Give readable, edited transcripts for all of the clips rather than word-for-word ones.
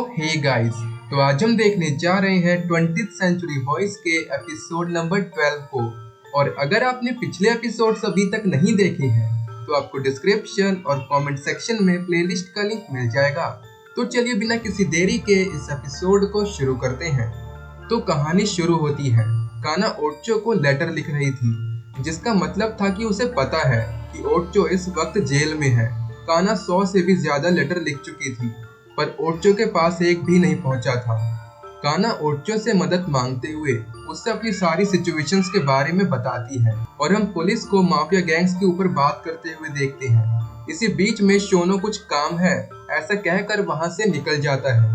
Hey guys, तो आज हम देखने जा रहे हैं 20th सेंचुरी वॉइस के एपिसोड नंबर 12 को। और अगर आपने पिछले एपिसोड्स अभी तक नहीं देखे हैं तो आपको डिस्क्रिप्शन और कमेंट सेक्शन में प्लेलिस्ट का लिंक मिल जाएगा। तो चलिए बिना किसी देरी के इस एपिसोड को शुरू करते हैं। तो कहानी शुरू होती है। काना ओटचो को लेटर लिख रही थी, जिसका मतलब था कि उसे पता है कि ओटचो इस वक्त जेल में है। काना 100 से भी ज्यादा लेटर लिख चुकी थी, पर ओटचो के पास एक भी नहीं पहुंचा था। काना ओटचो से मदद मांगते हुए उससे अपनी सारी सिचुएशंस के बारे में बताती है और हम पुलिस को माफिया गैंग्स के ऊपर बात करते हुए देखते हैं। इसी बीच में शोनो कुछ काम है ऐसा कहकर वहां से निकल जाता है।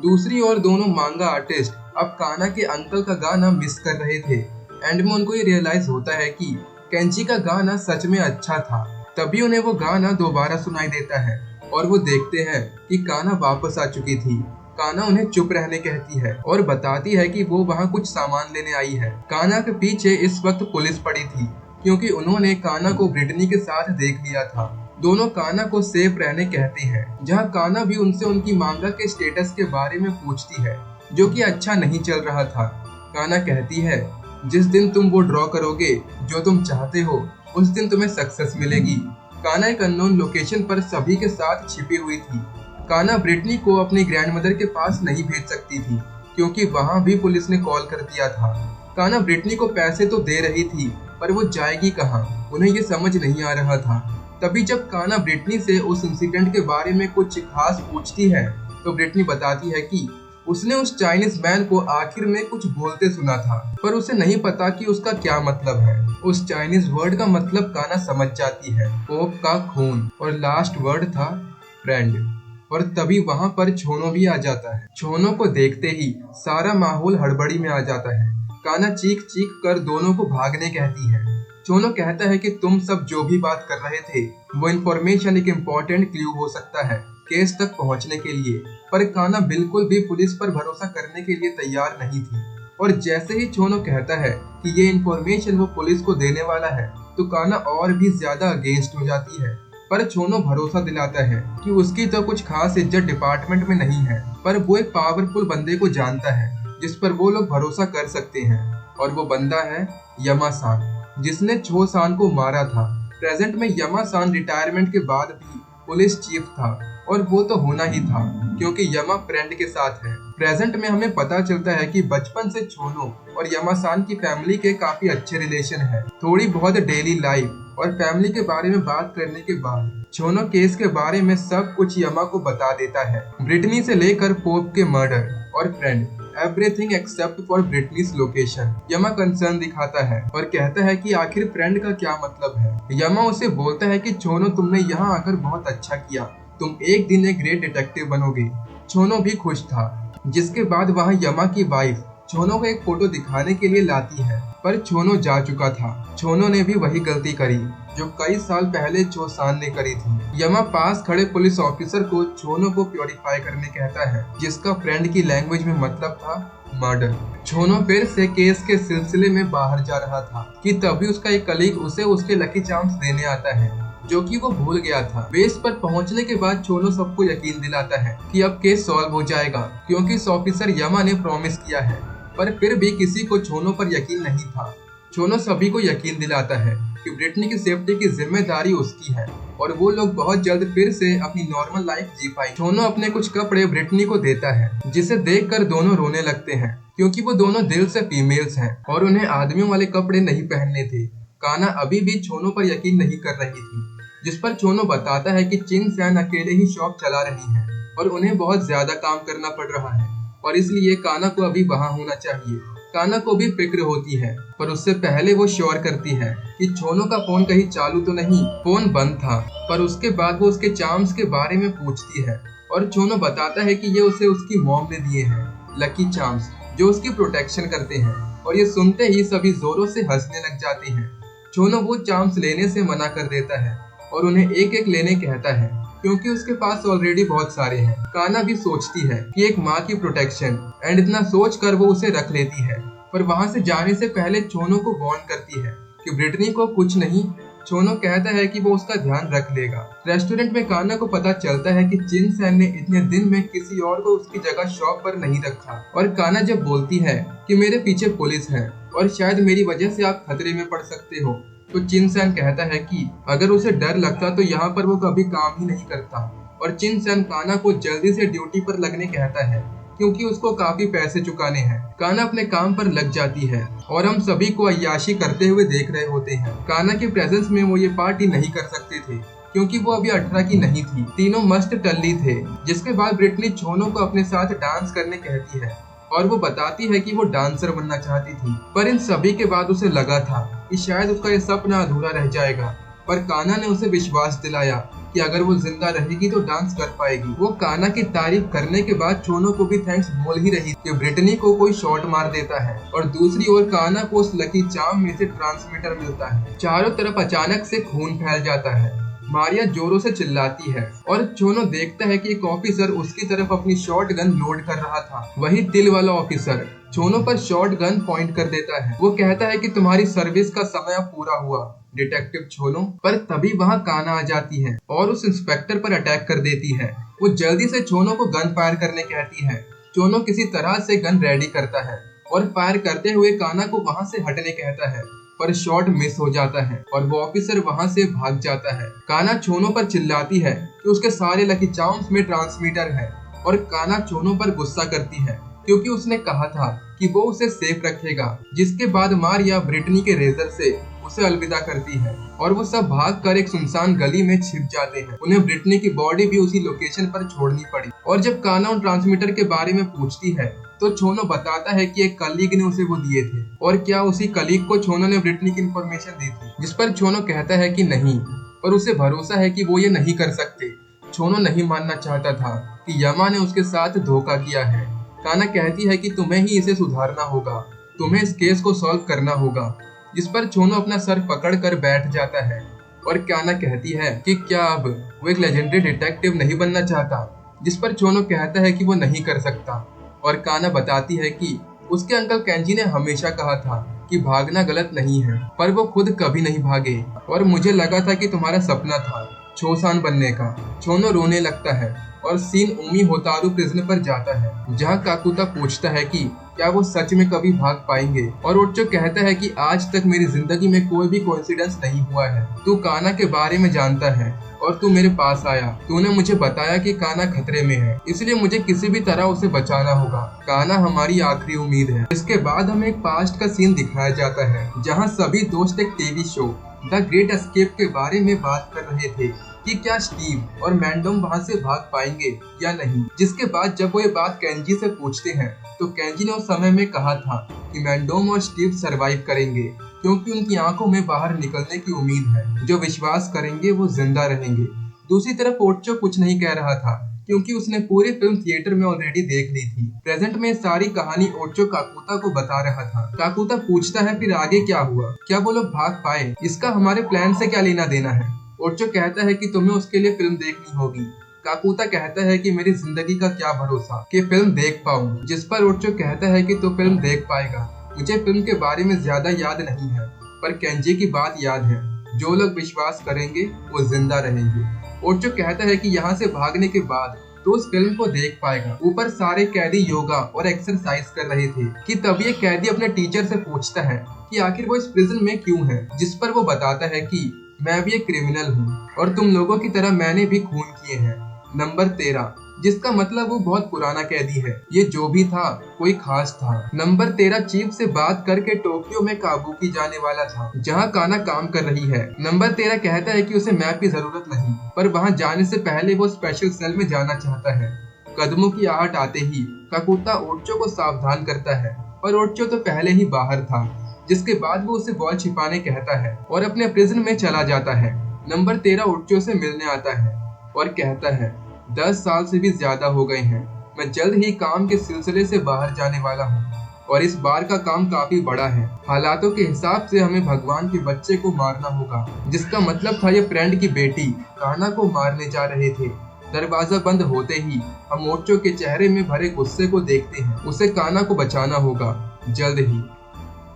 दूसरी ओर दोनों मांगा आर्टिस्ट अब काना के अंकल का गाना मिस कर रहे थे। एंड में उनको ये रियलाइज होता है कि केंजी का गाना सच में अच्छा था। तभी उन्हें वो गाना दोबारा सुनाई देता है और वो देखते हैं कि काना वापस आ चुकी थी। काना उन्हें चुप रहने कहती है और बताती है कि वो वहाँ कुछ सामान लेने आई है। काना के पीछे इस वक्त पुलिस पड़ी थी क्योंकि उन्होंने काना को ब्रिटनी के साथ देख लिया था। दोनों काना को सेफ रहने कहते हैं, जहाँ काना भी उनसे उनकी मांगा के स्टेटस के बारे में पूछती है, जो कि अच्छा नहीं चल रहा था। काना कहती है, जिस दिन तुम वो ड्रॉ करोगे जो तुम चाहते हो उस दिन तुम्हें सक्सेस मिलेगी। काना एक अननोन लोकेशन पर सभी के साथ छिपी हुई थी। काना ब्रिटनी को अपनी ग्रैंडमदर के पास नहीं भेज सकती थी क्योंकि वहां भी पुलिस ने कॉल कर दिया था। काना ब्रिटनी को पैसे तो दे रही थी, पर वो जाएगी कहाँ, उन्हें ये समझ नहीं आ रहा था। तभी जब काना ब्रिटनी से उस इंसिडेंट के बारे में कुछ खास पूछती है तो ब्रिटनी बताती है कि उसने उस चाइनीज मैन को आखिर में कुछ बोलते सुना था, पर उसे नहीं पता कि उसका क्या मतलब है। उस चाइनीज वर्ड का मतलब काना समझ जाती है, पोप का खून, और लास्ट वर्ड था फ्रेंड। और तभी वहां पर छोनो भी आ जाता है। छोनो को देखते ही सारा माहौल हड़बड़ी में आ जाता है। काना चीख चीख कर दोनों को भागने कहती है। छोनो कहता है कि तुम सब जो भी बात कर रहे थे वो इन्फॉर्मेशन एक इम्पोर्टेंट क्लू हो सकता है केस तक पहुंचने के लिए। पर काना बिल्कुल भी पुलिस पर भरोसा करने के लिए तैयार नहीं थी। और जैसे ही छोनो कहता है कि ये इन्फॉर्मेशन वो पुलिस को देने वाला है तो काना और भी ज्यादा अगेंस्ट हो जाती है। पर छोनो भरोसा दिलाता है कि उसकी तो कुछ खास इज्जत डिपार्टमेंट में नहीं है, पर वो एक पावरफुल बंदे को जानता है जिस पर वो लोग भरोसा कर सकते हैं। और वो बंदा है यमा-सान, जिसने छो-सान को मारा था। प्रेजेंट में यमा-सान रिटायरमेंट के बाद भी पुलिस चीफ था, और वो तो होना ही था क्योंकि यमा फ्रेंड के साथ है। प्रेजेंट में हमें पता चलता है कि बचपन से छोनो और यमा-सान की फैमिली के काफी अच्छे रिलेशन है। थोड़ी बहुत डेली लाइफ और फैमिली के बारे में बात करने के बाद छोनो केस के बारे में सब कुछ यमा को बता देता है। ब्रिटनी से लेकर पोप के मर्डर और friend, everything except for Britney's location. यमा कंसर्न दिखाता है और कहता है कि आखिर फ्रेंड का क्या मतलब है। यमा उसे बोलता है कि छोनो, तुमने यहाँ आकर बहुत अच्छा किया, तुम एक दिन एक ग्रेट डिटेक्टिव बनोगे। छोनो भी खुश था। जिसके बाद वहाँ यमा की वाइफ छोनो को एक फोटो दिखाने के लिए लाती है, पर छोनो जा चुका था। छोनो ने भी वही गलती करी जो कई साल पहले छो-सान ने करी थी। यमा पास खड़े पुलिस ऑफिसर को छोनो को प्योरीफाई करने कहता है, जिसका फ्रेंड की लैंग्वेज में मतलब था मर्डर। छोनो फिर से केस के सिलसिले में बाहर जा रहा था कि तभी उसका एक कलीग उसे उसके लकी चार्म्स देने आता है, जो कि वो भूल गया था। बेस पर पहुंचने के बाद छोनो सबको यकीन दिलाता है कि अब केस सॉल्व हो जाएगा क्योंकि इस ऑफिसर यमा ने प्रॉमिस किया है। पर फिर भी किसी को छोनो पर यकीन नहीं था। छोनो सभी को यकीन दिलाता है कि ब्रिटनी की सेफ्टी की जिम्मेदारी उसकी है और वो लोग बहुत जल्द फिर से अपनी नॉर्मल लाइफ जी पाएंगे। छोनो अपने कुछ कपड़े ब्रिटनी को देता है, जिसे देखकर दोनों रोने लगते हैं क्योंकि वो दोनों दिल से फीमेल्स हैं और उन्हें आदमियों वाले कपड़े नहीं पहनने थे। काना अभी भी छोनो पर यकीन नहीं कर रही थी, जिस पर छोनो बताता है कि चिन-सैन अकेले ही शॉप चला रही है और उन्हें बहुत ज्यादा काम करना पड़ रहा है और इसलिए काना को अभी वहाँ होना चाहिए। काना को भी फिक्र होती है, पर उससे पहले वो श्योर करती है कि छोनो का फोन कहीं चालू तो नहीं। फोन बंद था, पर उसके बाद वो उसके चार्म्स के बारे में पूछती है और छोनो बताता है कि ये उसे उसकी मॉम ने दिए हैं, लकी चार्म्स, जो उसकी प्रोटेक्शन करते हैं। और ये सुनते ही सभी जोरों से हंसने लग जाते हैं। छोनो वो चार्म्स लेने से मना कर देता है और उन्हें एक एक लेने कहता है क्योंकि उसके पास ऑलरेडी बहुत सारे हैं। काना भी सोचती है कि एक माँ की प्रोटेक्शन, एंड इतना सोचकर वो उसे रख लेती है। पर वहाँ से जाने से पहले छोनो को वार्न करती है कि ब्रिटनी को कुछ नहीं छोनो कहता है कि वो उसका ध्यान रख लेगा। रेस्टोरेंट में काना को पता चलता है कि चिन सैन ने इतने दिन में किसी और को उसकी जगह शॉप पर नहीं रखा, और काना जब बोलती है कि मेरे पीछे पुलिस है और शायद मेरी वजह से आप खतरे में पड़ सकते हो, तो चिन सैन कहता है कि अगर उसे डर लगता तो यहाँ पर वो कभी काम ही नहीं करता। और चिन सैन काना को जल्दी से ड्यूटी पर लगने कहता है क्योंकि उसको काफी पैसे चुकाने हैं। काना अपने काम पर लग जाती है और हम सभी को अय्याशी करते हुए देख रहे होते हैं। काना के प्रेजेंस में वो ये पार्टी नहीं कर सकते थे क्योंकि वो अभी 18 की नहीं थी। तीनों मस्त टल्ली थे। जिसके बाद ब्रिटनी छोनो को अपने साथ डांस करने कहती है और वो बताती है कि वो डांसर बनना चाहती थी, पर इन सभी के बाद उसे लगा था कि शायद उसका ये सपना अधूरा रह जाएगा। पर काना ने उसे विश्वास दिलाया कि अगर वो जिंदा रहेगी तो डांस कर पाएगी। वो काना की तारीफ करने के बाद छोनो को भी थैंक्स बोल ही रही कि ब्रिटनी को कोई शॉट मार देता है, और दूसरी ओर काना को उस लकी चार्म में से ट्रांसमीटर मिलता है। चारों तरफ अचानक से खून फैल जाता है। मारिया जोरों से चिल्लाती है और छोनो देखता है कि एक ऑफिसर उसकी तरफ अपनी शॉट गन लोड कर रहा था। वही तिल वाला ऑफिसर छोनो पर शॉट गन पॉइंट कर देता है। वो कहता है कि तुम्हारी सर्विस का समय अब पूरा हुआ डिटेक्टिव छोनो। पर तभी वहाँ काना आ जाती है और उस इंस्पेक्टर पर अटैक कर देती है। वो जल्दी से छोनो को गन फायर करने कहती है। छोनो किसी तरह से गन रेडी करता है और फायर करते हुए काना को वहाँ से हटने कहता है, पर शॉट मिस हो जाता है और वो ऑफिसर वहाँ से भाग जाता है। काना छोनो पर चिल्लाती है कि उसके सारे लकी चार्म्स में ट्रांसमीटर है, और काना छोनो पर गुस्सा करती है क्योंकि उसने कहा था कि वो उसे सेफ रखेगा। जिसके बाद मारिया ब्रिटनी के रेजर से उसे अलविदा करती है और वो सब भागकर एक सुनसान गली में छिप जाते हैं। उन्हें ब्रिटनी की बॉडी भी उसी लोकेशन पर छोड़नी पड़ी। और जब काना उन ट्रांसमीटर के बारे में पूछती है तो छोनो बताता है कि एक कलीग ने उसे वो दिए थे, और क्या उसी कलीग को छोनो ने ब्रिटनी की इंफॉर्मेशन दी थी। जिस पर छोनो कहता है कि नहीं, पर उसे भरोसा है कि वो ये नहीं कर सकते। छोनो नहीं मानना चाहता था कि यमा ने उसके साथ धोखा किया है। काना कहती है कि तुम्हें ही इसे सुधारना होगा, तुम्हें इस केस को सॉल्व करना होगा। जिस पर छोनो अपना सर पकड़कर बैठ जाता है और काना कहती है कि क्या अब वो एक लेजेंडरी डिटेक्टिव नहीं बनना चाहता। जिस पर छोनो कहता है कि वो नहीं कर सकता, और काना बताती है कि उसके अंकल केंजी ने हमेशा कहा था कि भागना गलत नहीं है, पर वो खुद कभी नहीं भागे, और मुझे लगा था कि तुम्हारा सपना था छोसान बनने का। छोनो रोने लगता है और सीन उमी होतारू प्रिजन पर जाता है, जहाँ काकुता पूछता है कि क्या वो सच में कभी भाग पाएंगे, और ओच्चो कहता है कि आज तक मेरी जिंदगी में कोई भी कोइंसिडेंस नहीं हुआ है। तू काना के बारे में जानता है और तू मेरे पास आया। तूने मुझे बताया कि काना खतरे में है, इसलिए मुझे किसी भी तरह उसे बचाना होगा। काना हमारी आखिरी उम्मीद है। इसके बाद हमें एक पास्ट का सीन दिखाया जाता है, जहाँ सभी दोस्त एक TV show the great escape के बारे में बात कर रहे थे कि क्या स्टीव और मैंडोम वहाँ से भाग पाएंगे या नहीं। जिसके बाद जब वो ये बात केंजी से पूछते हैं तो केंजी ने उस समय में कहा था कि मैंडोम और स्टीव सरवाइव करेंगे क्योंकि उनकी आंखों में बाहर निकलने की उम्मीद है। जो विश्वास करेंगे वो जिंदा रहेंगे। दूसरी तरफ ओच्चो कुछ नहीं कह रहा था क्योंकि उसने पूरी फिल्म थिएटर में ऑलरेडी देख ली थी। प्रेजेंट में सारी कहानी ओच्चो काकुता को बता रहा था। काकुता पूछता है फिर आगे क्या हुआ, क्या वो लोग भाग पाए, इसका हमारे प्लान से क्या लेना देना है। ओच्चो कहता है कि तुम्हें उसके लिए फिल्म देखनी होगी। काकुता कहता है कि मेरी जिंदगी का क्या भरोसा कि फिल्म देख पाऊं। जिस पर ओच्चो कहता है कि तू फिल्म देख पाएगा। मुझे फिल्म के बारे में ज्यादा याद नहीं है, पर केंजी की बात याद है, जो लोग विश्वास करेंगे वो जिंदा रहेंगे। ओच्चो कहता है कि यहाँ से भागने के बाद तो उस फिल्म को देख पाएगा। ऊपर सारे कैदी योगा और एक्सरसाइज कर रहे थे कि तभी एक कैदी अपने टीचर से पूछता है कि आखिर वो इस प्रिजन में क्यों है। जिस पर वो बताता है कि मैं भी एक क्रिमिनल हूँ और तुम लोगों की तरह मैंने भी खून किए हैं। नंबर 13, जिसका मतलब वो बहुत पुराना कैदी है। ये जो भी था कोई खास था। नंबर 13 चीफ से बात करके टोक्यो में काबुकी जाने वाला था, जहाँ काना काम कर रही है। नंबर 13 कहता है कि उसे मैप की जरूरत नहीं, पर वहाँ जाने से पहले वो स्पेशल सेल में जाना चाहता है। कदमों की आहट आते ही काकुता ओच्चो को सावधान करता है, पर ओच्चो तो पहले ही बाहर था। जिसके बाद वो उसे बॉल छिपाने कहता है और अपने प्रिजन में चला जाता है। नंबर 13 ओच्चो से मिलने आता है और कहता है 10 साल से भी ज्यादा हो गए हैं, मैं जल्द ही काम के सिलसिले से बाहर जाने वाला हूँ और इस बार का काम काफी बड़ा है। हालातों के हिसाब से हमें भगवान के बच्चे को मारना होगा। जिसका मतलब था ये फ्रेंड की बेटी काना को मारने जा रहे थे। दरवाजा बंद होते ही हम ओच्चो के चेहरे में भरे गुस्से को देखते हैं। उसे काना को बचाना होगा जल्द ही।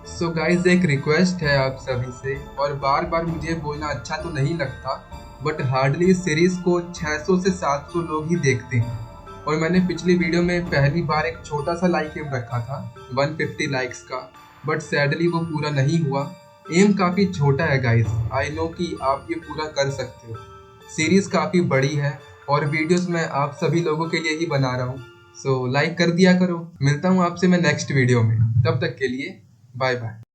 सो गाइज एक रिक्वेस्ट है आप सभी से, और बार बार मुझे बोलना अच्छा तो नहीं लगता, बट हार्डली इस सीरीज को 600 से 700 लोग ही देखते हैं। और मैंने पिछली वीडियो में पहली बार एक छोटा सा लाइक एम रखा था 150 लाइक्स का, बट सैडली वो पूरा नहीं हुआ। एम काफ़ी छोटा है गाइज, आई नो कि आप ये पूरा कर सकते हो। सीरीज काफ़ी बड़ी है और वीडियोस मैं आप सभी लोगों के लिए ही बना रहा हूँ, सो लाइक कर दिया करो। मिलता हूँ आपसे मैं नेक्स्ट वीडियो में, तब तक के लिए बाय बाय।